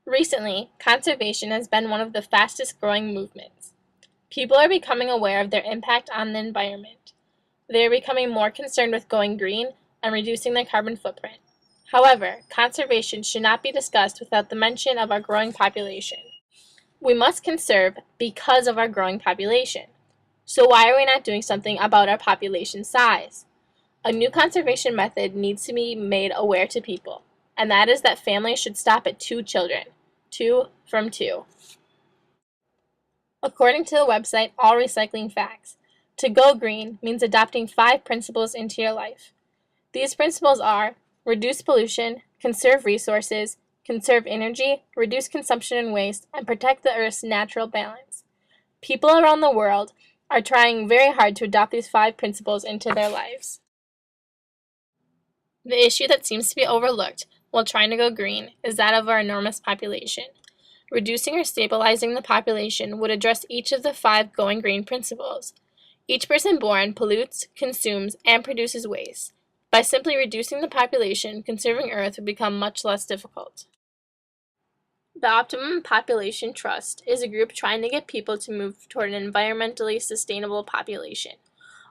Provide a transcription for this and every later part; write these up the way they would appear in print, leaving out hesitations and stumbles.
Recently, conservation has been one of the fastest growing movements. People are becoming aware of their impact on the environment. They are becoming more concerned with going green and reducing their carbon footprint. However, conservation should not be discussed without the mention of our growing population. We must conserve because of our growing population. So why are we not doing something about our population size? A new conservation method needs to be made aware to people, and that is that families should stop at 2 children. 2 from 2. According to the website All Recycling Facts, to go green means adopting 5 principles into your life. These principles are: reduce pollution, conserve resources, conserve energy, reduce consumption and waste, and protect the Earth's natural balance. People around the world are trying very hard to adopt these 5 principles into their lives. The issue that seems to be overlooked while trying to go green is that of our enormous population. Reducing or stabilizing the population would address each of the 5 going green principles. Each person born pollutes, consumes, and produces waste. By simply reducing the population, conserving Earth would become much less difficult. The Optimum Population Trust is a group trying to get people to move toward an environmentally sustainable population.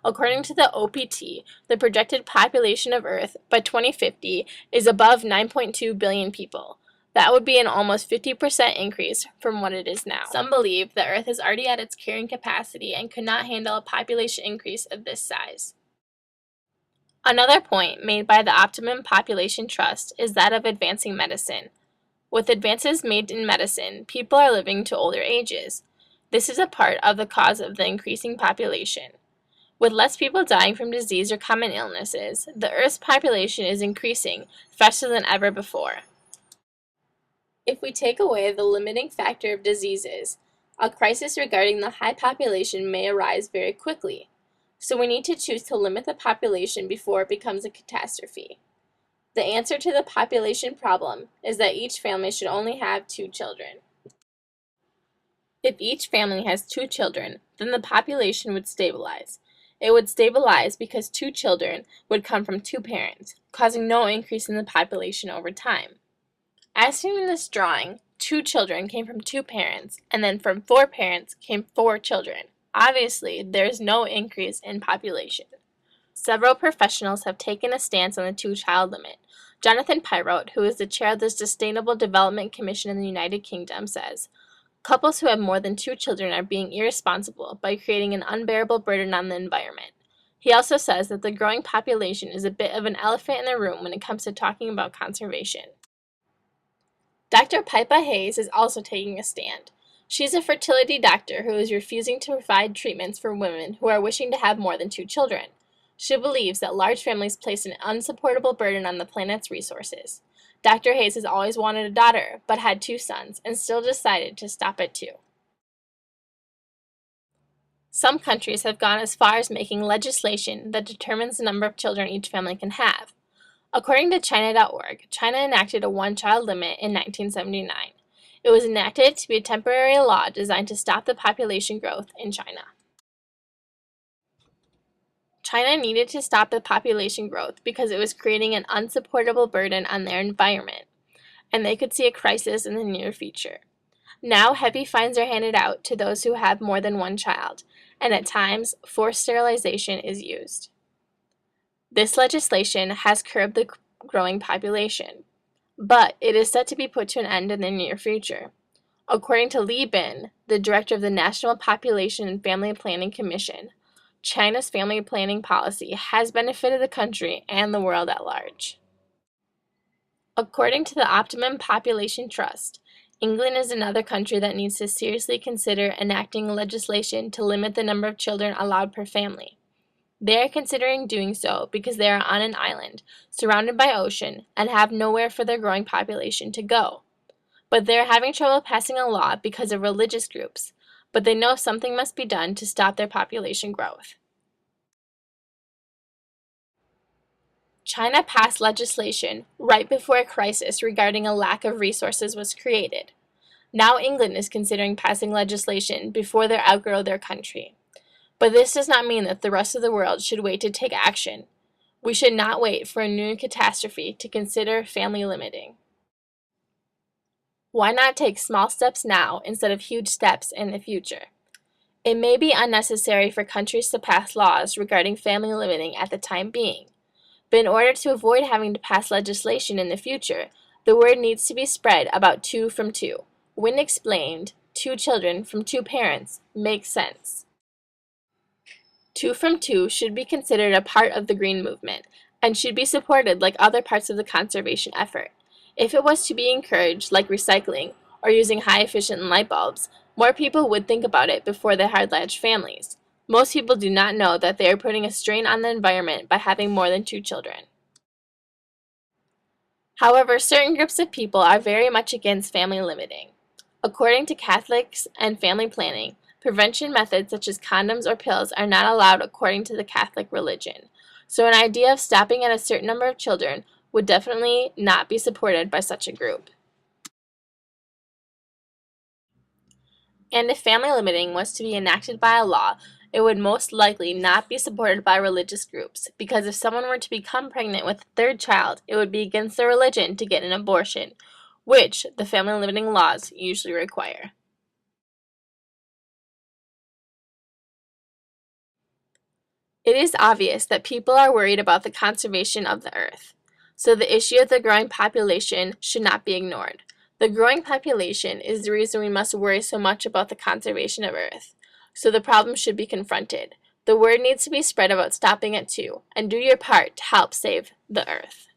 According to the OPT, the projected population of Earth by 2050 is above 9.2 billion people. That would be an almost 50% increase from what it is now. Some believe that Earth is already at its carrying capacity and could not handle a population increase of this size. Another point made by the Optimum Population Trust is that of advancing medicine. With advances made in medicine, people are living to older ages. This is a part of the cause of the increasing population. With less people dying from disease or common illnesses, the Earth's population is increasing faster than ever before. If we take away the limiting factor of diseases, a crisis regarding the high population may arise very quickly. So we need to choose to limit the population before it becomes a catastrophe. The answer to the population problem is that each family should only have 2 children. If each family has 2 children, then the population would stabilize. It would stabilize because 2 children would come from 2 parents, causing no increase in the population over time. As seen in this drawing, 2 children came from 2 parents, and then from 4 parents came 4 children. Obviously, there is no increase in population. Several professionals have taken a stance on the 2-child limit. Jonathan Pyrote, who is the chair of the Sustainable Development Commission in the United Kingdom, says, "Couples who have more than 2 children are being irresponsible by creating an unbearable burden on the environment." He also says that the growing population is a bit of an elephant in the room when it comes to talking about conservation. Dr. Pippa Hayes is also taking a stand. She's a fertility doctor who is refusing to provide treatments for women who are wishing to have more than 2 children. She believes that large families place an unsupportable burden on the planet's resources. Dr. Hayes has always wanted a daughter, but had 2 sons, and still decided to stop at 2. Some countries have gone as far as making legislation that determines the number of children each family can have. According to China.org, China enacted a 1-child limit in 1979. It was enacted to be a temporary law designed to stop the population growth in China. China needed to stop the population growth because it was creating an unsupportable burden on their environment, and they could see a crisis in the near future. Now, heavy fines are handed out to those who have more than 1 child, and at times, forced sterilization is used. This legislation has curbed the growing population, but it is set to be put to an end in the near future. According to Li Bin, the director of the National Population and Family Planning Commission, China's family planning policy has benefited the country and the world at large. According to the Optimum Population Trust, England is another country that needs to seriously consider enacting legislation to limit the number of children allowed per family. They are considering doing so because they are on an island, surrounded by ocean, and have nowhere for their growing population to go. But they are having trouble passing a law because of religious groups, but they know something must be done to stop their population growth. China passed legislation right before a crisis regarding a lack of resources was created. Now England is considering passing legislation before they outgrow their country. But this does not mean that the rest of the world should wait to take action. We should not wait for a new catastrophe to consider family limiting. Why not take small steps now instead of huge steps in the future? It may be unnecessary for countries to pass laws regarding family limiting at the time being, but in order to avoid having to pass legislation in the future, the word needs to be spread about 2 from 2. When explained, 2 children from 2 parents makes sense. 2 from 2 should be considered a part of the green movement and should be supported like other parts of the conservation effort. If it was to be encouraged, like recycling or using high-efficient light bulbs, more people would think about it before they had large families. Most people do not know that they are putting a strain on the environment by having more than 2 children. However, certain groups of people are very much against family limiting. According to Catholics and family planning, prevention methods such as condoms or pills are not allowed according to the Catholic religion. So an idea of stopping at a certain number of children would definitely not be supported by such a group. And if family limiting was to be enacted by a law, it would most likely not be supported by religious groups, because if someone were to become pregnant with a third child, it would be against their religion to get an abortion, which the family limiting laws usually require. It is obvious that people are worried about the conservation of the earth, so the issue of the growing population should not be ignored. The growing population is the reason we must worry so much about the conservation of earth, so the problem should be confronted. The word needs to be spread about stopping at 2, and do your part to help save the earth.